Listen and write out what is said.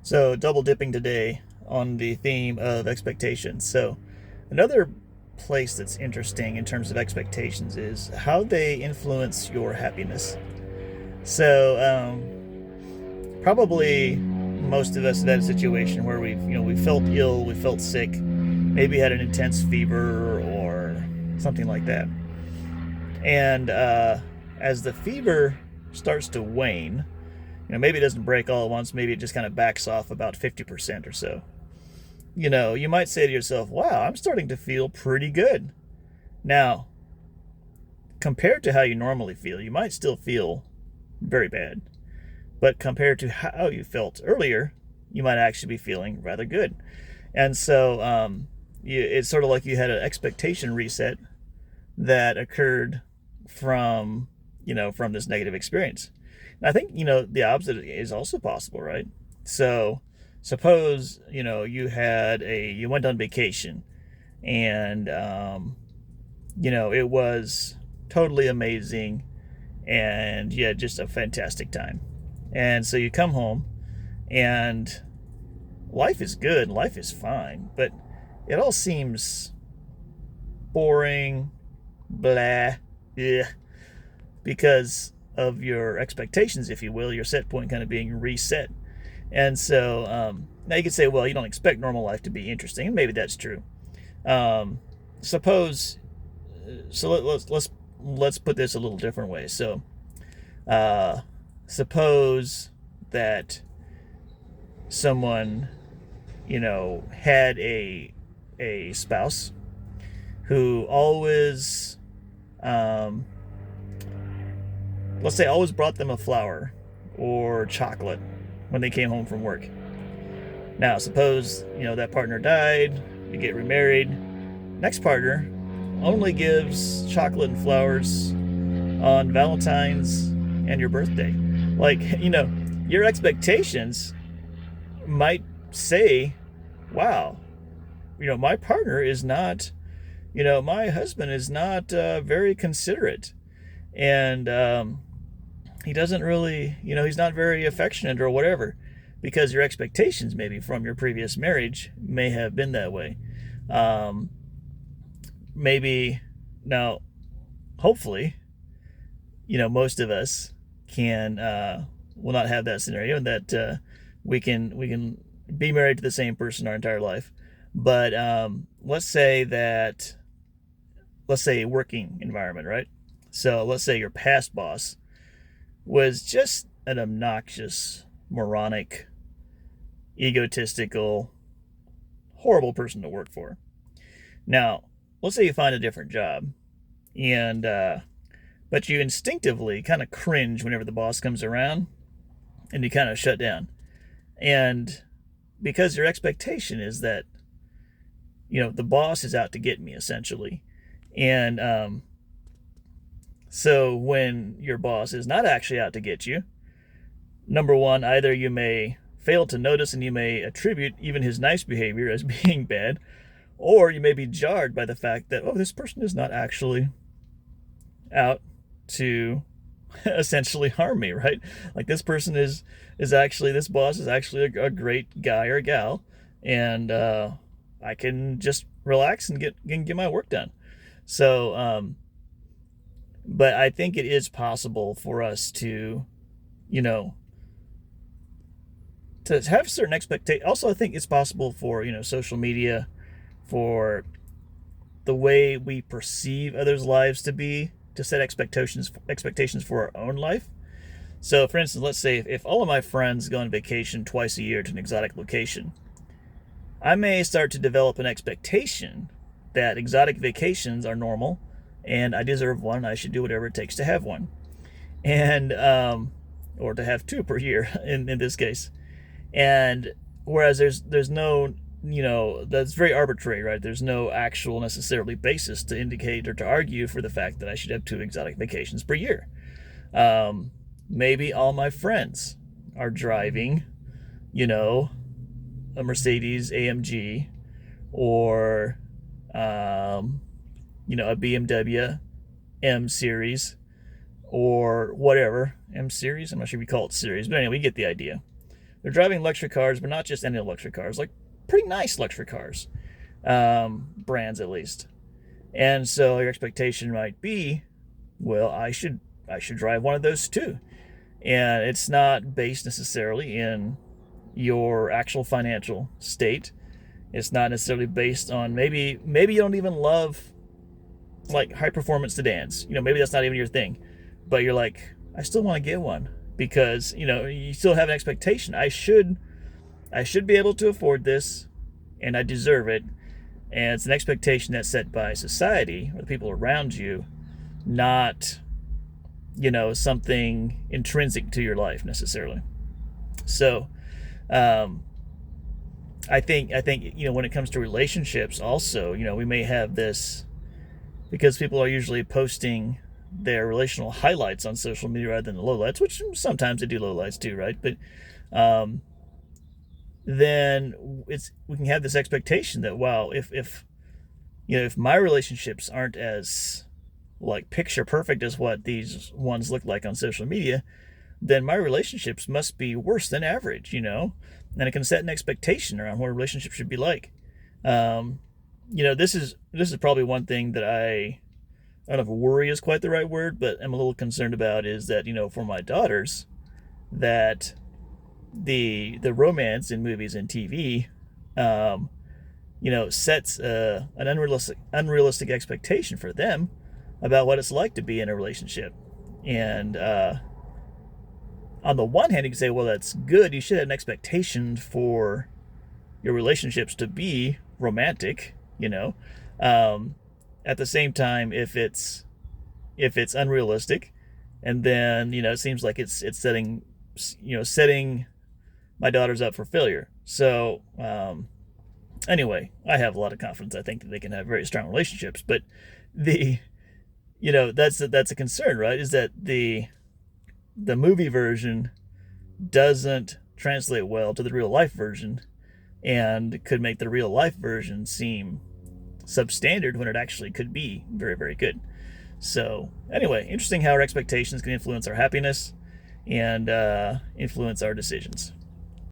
So, double dipping today on the theme of expectations. So, another place that's interesting in terms of expectations is how they influence your happiness. So, probably most of us have had a situation where we felt ill, we felt sick, maybe had an intense fever or something like that. And as the fever starts to wane, maybe it doesn't break all at once, maybe it just kind of backs off about 50% or so. You might say to yourself, wow, I'm starting to feel pretty good. Now, compared to how you normally feel, you might still feel very bad. But compared to how you felt earlier, you might actually be feeling rather good. And so it's sort of like you had an expectation reset that occurred from, from this negative experience. And I think, the opposite is also possible, right? So suppose, you went on vacation and, it was totally amazing and you had just a fantastic time. And so you come home and life is good, life is fine, but it all seems boring, blah, yeah, because of your expectations, if you will, your set point kind of being reset. And so now you could say, well, you don't expect normal life to be interesting, and maybe that's true. Um, suppose, so let's put this a little different way. So uh, suppose that someone had a spouse who always um, let's say always brought them a flower or chocolate when they came home from work. Now suppose that partner died, you get remarried, next partner only gives chocolate and flowers on Valentine's and your birthday. Like, your expectations might say, wow, my partner is not, my husband is not very considerate. And he doesn't really, he's not very affectionate or whatever, because your expectations maybe from your previous marriage may have been that way. Um, maybe now, hopefully, most of us can will not have that scenario, and that we can be married to the same person our entire life. But let's say a working environment, right? So let's say your past boss was just an obnoxious, moronic, egotistical, horrible person to work for. Now, let's say you find a different job, and but you instinctively kind of cringe whenever the boss comes around, and you kind of shut down. And because your expectation is that the boss is out to get me essentially, and so when your boss is not actually out to get you, number one, either you may fail to notice and you may attribute even his nice behavior as being bad, or you may be jarred by the fact that, oh, this person is not actually out to essentially harm me, right? Like this person is actually, this boss is actually a great guy or gal, and I can just relax and get my work done. So, but I think it is possible for us to, you know, to have certain expectations. Also, I think it's possible for social media, for the way we perceive others' lives to be, to set expectations for our own life. So, for instance, let's say if all of my friends go on vacation twice a year to an exotic location, I may start to develop an expectation that exotic vacations are normal and I deserve one. I should do whatever it takes to have one, and or to have two per year in this case. And whereas there's no, that's very arbitrary, right? There's no actual necessarily basis to indicate or to argue for the fact that I should have two exotic vacations per year. Maybe all my friends are driving, a Mercedes AMG, or a BMW M series, or whatever. M series, I'm not sure if we call it series, but anyway, we get the idea. they're driving luxury cars, but not just any luxury cars, like pretty nice luxury cars, brands at least. And so your expectation might be, well, I should drive one of those too. And it's not based necessarily in your actual financial state. It's not necessarily based on maybe you don't even love like high performance sedans. Maybe that's not even your thing. But you're like, I still want to get one because, you still have an expectation. I should be able to afford this and I deserve it. And it's an expectation that's set by society or the people around you, not something intrinsic to your life necessarily. So I think when it comes to relationships also, we may have this because people are usually posting their relational highlights on social media rather than the lowlights, which sometimes they do lowlights too, right? But then we can have this expectation that, wow, if my relationships aren't as like picture perfect as what these ones look like on social media, then my relationships must be worse than average, and it can set an expectation around what a relationship should be like. This is probably one thing that I don't know if worry is quite the right word, but I'm a little concerned about is that, for my daughters, that the romance in movies and TV, sets an unrealistic expectation for them about what it's like to be in a relationship. And on the one hand, you can say, well, that's good. You should have an expectation for your relationships to be romantic, At the same time, if it's unrealistic, and then it seems like it's setting my daughters up for failure. So anyway, I have a lot of confidence. I think that they can have very strong relationships, but that's a concern, right? Is that the movie version doesn't translate well to the real life version, and could make the real life version seem substandard when it actually could be very, very good. So anyway, interesting how our expectations can influence our happiness and influence our decisions.